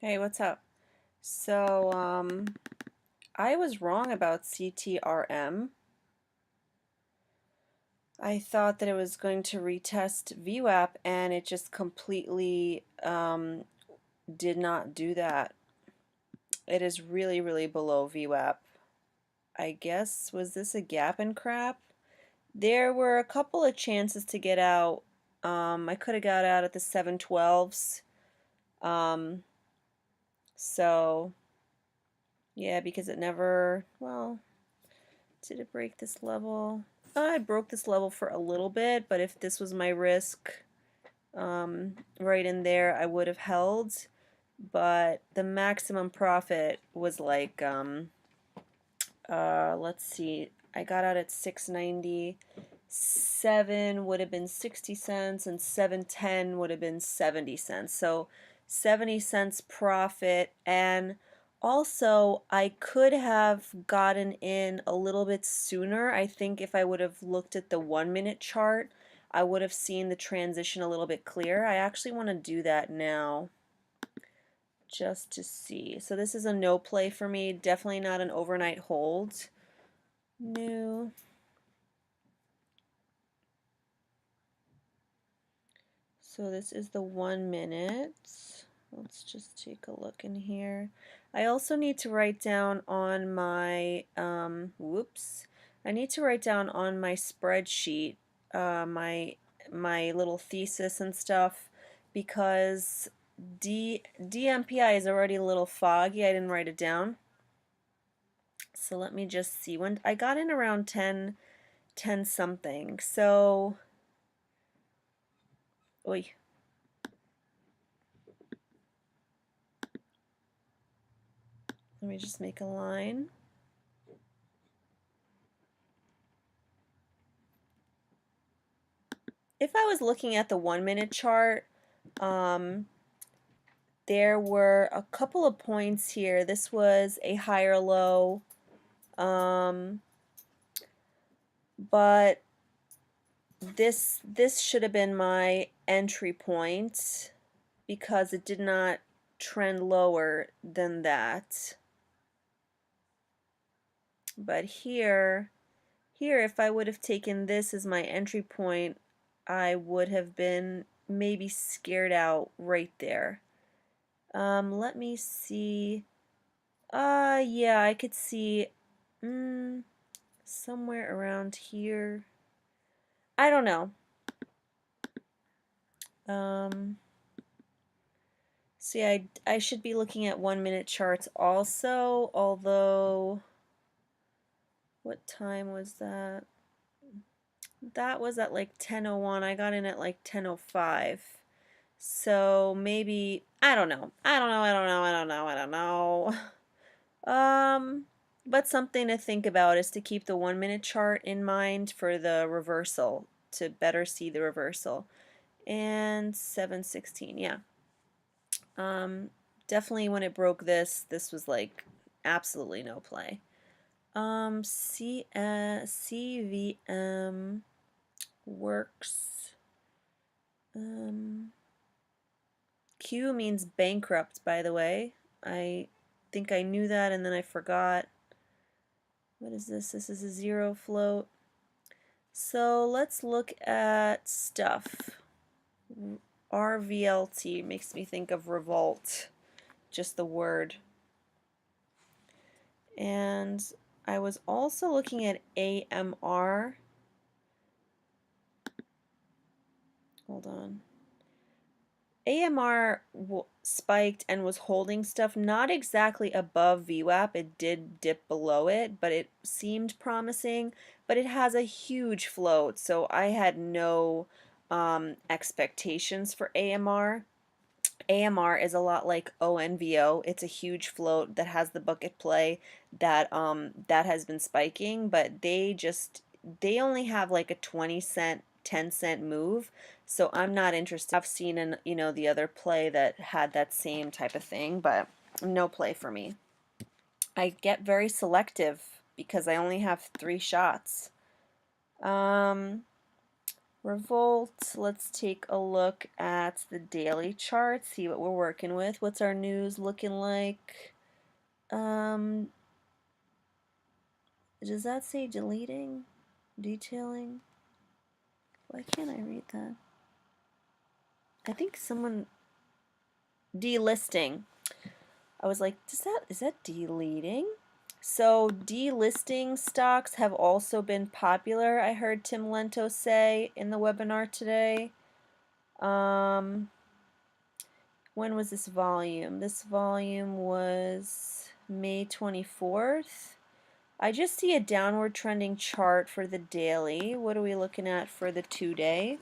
Hey, what's up? So, I was wrong about CTRM. I thought that it was going to retest VWAP and it just completely did not do that. It is really, really below VWAP. I guess, was this a gap and crap? There were a couple of chances to get out. I could have got out at the 712s. Um, so, yeah, because it never, well, did it break this level? I broke this level for a little bit, but if this was my risk right in there, I would have held. But the maximum profit was like, let's see, I got out at 690. 7 would have been 60 cents, and 710 would have been 70 cents. So 70 cents profit, and also I could have gotten in a little bit sooner. I think if I would have looked at the 1 minute chart, I would have seen the transition a little bit clearer. I actually want to do that now just to see. So this is a no play for me, definitely not an overnight hold. No. So this is the 1 minute. Let's just take a look in here. I also need to write down on my, I need to write down on my spreadsheet my little thesis and stuff because DMPI is already a little foggy. I didn't write it down. So let me just see. When I got in around 10 something. So, oi. Let me just make a line. If I was looking at the 1 minute chart, um, there were a couple of points here. This was a higher low, um, but this should have been my entry point because it did not trend lower than that. But here, if I would have taken this as my entry point, I would have been maybe scared out right there. Let me see. Yeah, I could see somewhere around here. I don't know. Um, See, I should be looking at 1 minute charts also, although, what time was that? That was at like 10:01. I got in at like 10:05. So maybe, I don't know. I don't know, I don't know, I don't know, I don't know. But something to think about is to keep the 1 minute chart in mind for the reversal, to better see the reversal. And 716, yeah. Definitely when it broke this was like absolutely no play. CVM works. Q means bankrupt, by the way. I think I knew that and then I forgot. What is this? This is a zero float. So let's look at stuff. RVLT makes me think of revolt, just the word. And I was also looking at AMR. Hold on. AMR spiked and was holding stuff not exactly above VWAP. It did dip below it, but it seemed promising. But it has a huge float, so I had no expectations for AMR. AMR is a lot like ONVO. It's a huge float that has the bucket play that has been spiking, but they only have like a 20 cent, 10 cent move. So I'm not interested. I've seen the other play that had that same type of thing, but no play for me. I get very selective because I only have 3 shots. Um Revolt. Let's take a look at the daily chart, see what we're working with. What's our news looking like? Does that say deleting? Detailing? Why can't I read that? I think someone delisting. I was like, is that deleting? So delisting stocks have also been popular, I heard Tim Lento say in the webinar today. When was this volume? This volume was May 24th. I just see a downward trending chart for the daily. What are we looking at for the 2-day?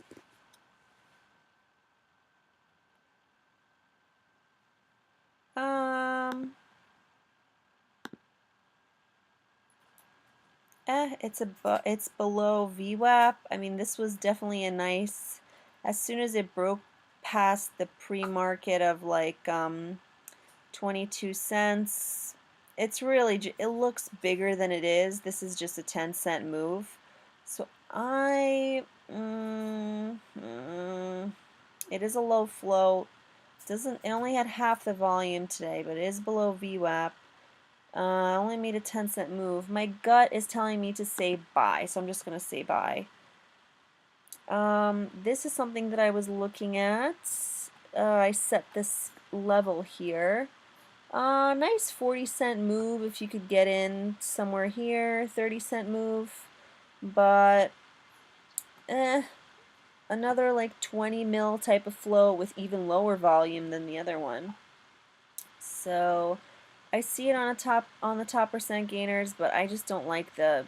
It's below VWAP. I mean, this was definitely a nice, as soon as it broke past the pre-market of like 22 cents, it's really, it looks bigger than it is. This is just a 10-cent move. So it is a low float. It only had half the volume today, but it is below VWAP. Only made a 10-cent move. My gut is telling me to say buy, so I'm just going to say buy. This is something that I was looking at. I set this level here. Nice 40-cent move if you could get in somewhere here. 30-cent move. But, another like 20 mil type of float with even lower volume than the other one. So I see it on the top percent gainers, but I just don't like I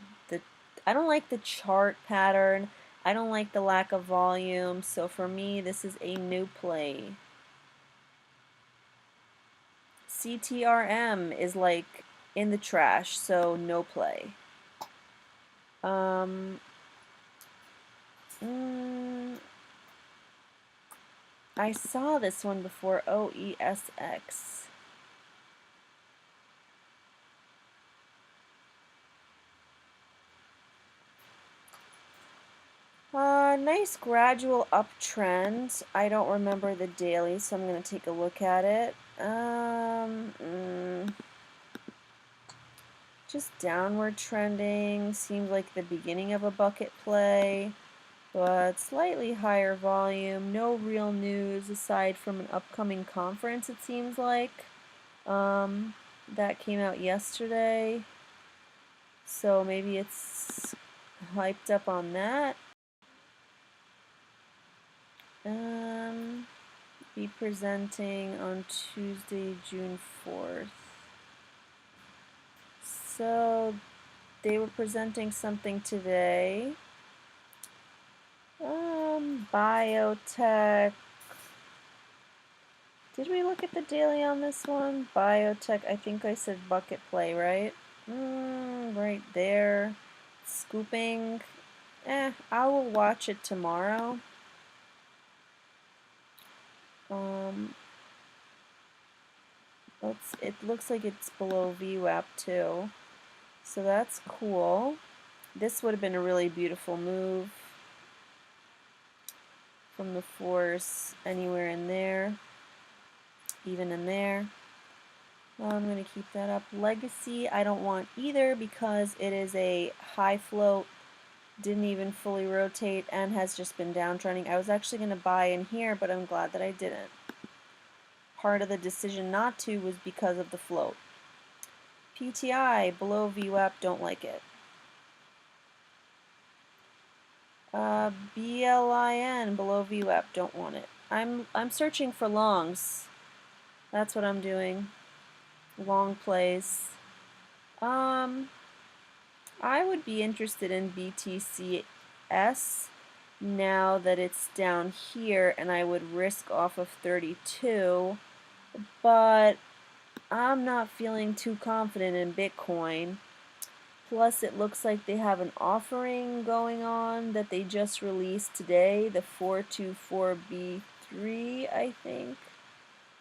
don't like the chart pattern. I don't like the lack of volume. So for me, this is a new play. CTRM is like in the trash, so no play. I saw this one before, OESX. Nice gradual uptrend. I don't remember the daily, so I'm going to take a look at it. Just downward trending. Seems like the beginning of a bucket play, but slightly higher volume. No real news aside from an upcoming conference, it seems like. That came out yesterday, so maybe it's hyped up on that. Be presenting on Tuesday, June 4th. So they were presenting something today. Biotech. Did we look at the daily on this one? Biotech, I think I said bucket play, right? Right there. Scooping. I will watch it tomorrow. It looks like it's below VWAP too. So that's cool. This would have been a really beautiful move from the force anywhere in there, even in there. I'm going to keep that up. Legacy, I don't want either because it is a high float, didn't even fully rotate, and has just been downtrending. I was actually going to buy in here, but I'm glad that I didn't. Part of the decision not to was because of the float. PTI, below VWAP, don't like it. BLIN, below VWAP, don't want it. I'm searching for longs. That's what I'm doing. Long plays. I would be interested in BTCS now that it's down here, and I would risk off of 32, but I'm not feeling too confident in Bitcoin. Plus, it looks like they have an offering going on that they just released today, the 424B3, I think.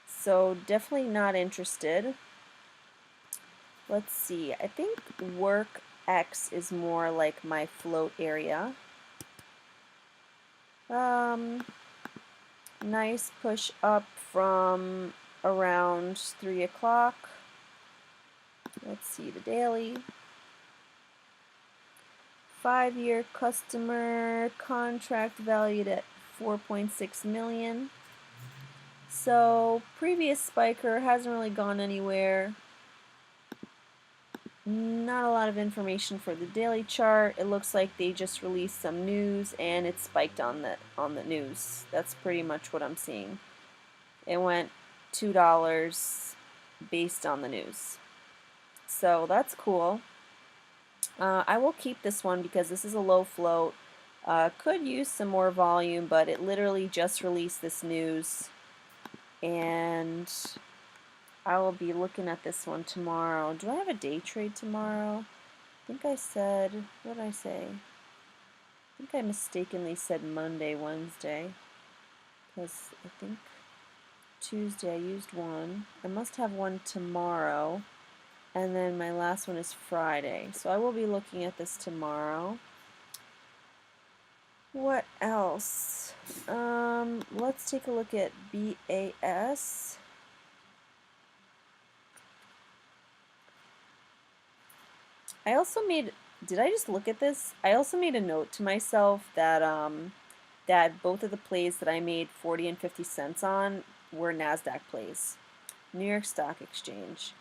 So definitely not interested. Let's see. I think WorkX is more like my float area. Nice push up from around 3 o'clock. Let's see the daily. 5-year customer contract valued at 4.6 million. So previous spiker hasn't really gone anywhere. Not a lot of information for the daily chart. It looks like they just released some news and it spiked on the news. That's pretty much what I'm seeing. It went $2 based on the news. So that's cool. I will keep this one because this is a low float. Could use some more volume, but it literally just released this news. And I will be looking at this one tomorrow. Do I have a day trade tomorrow? I think I said, what did I say? I think I mistakenly said Monday, Wednesday. Because I think Tuesday I used one. I must have one tomorrow. And then my last one is Friday. So I will be looking at this tomorrow. What else? Let's take a look at BAS. I also made, did I just look at this? I also made a note to myself that that both of the plays that I made 40 and 50 cents on were NASDAQ plays. New York Stock Exchange.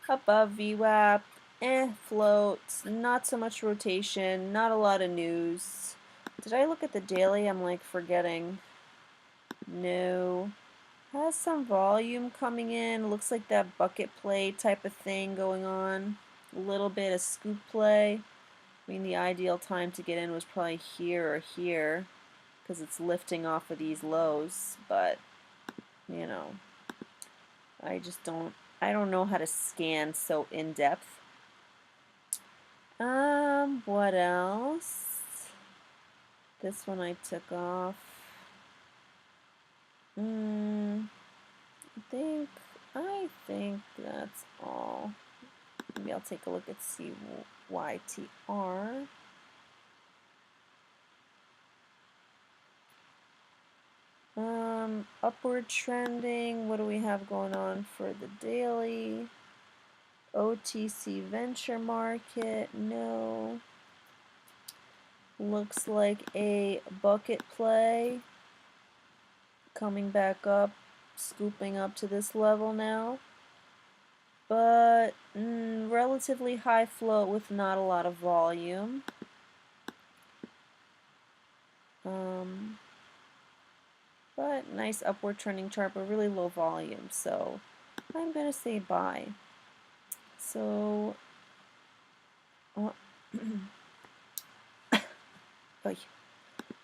Above VWAP, floats, not so much rotation, not a lot of news. Did I look at the daily? I'm like forgetting. No. Has some volume coming in. Looks like that bucket play type of thing going on. A little bit of scoop play. I mean, the ideal time to get in was probably here or here because it's lifting off of these lows, but you know, I don't know how to scan so in depth. What else? This one I took off. I think that's all. Maybe I'll take a look at CYTR. Upward trending. What do we have going on for the daily? OTC venture market. No. Looks like a bucket play. Coming back up, scooping up to this level now. But relatively high float with not a lot of volume. But nice upward trending chart, but really low volume. So I'm going to say buy. So,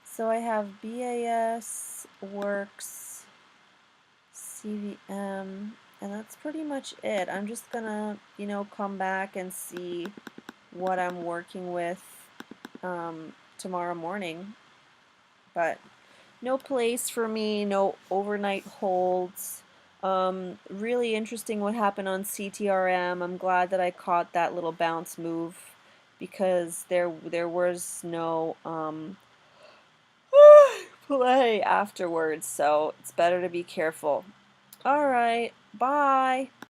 so I have BAS, Works, CVM, and that's pretty much it. I'm just going to, come back and see what I'm working with tomorrow morning. But no place for me, no overnight holds. Really interesting what happened on CTRM. I'm glad that I caught that little bounce move because there was no play afterwards, so it's better to be careful. All right, bye.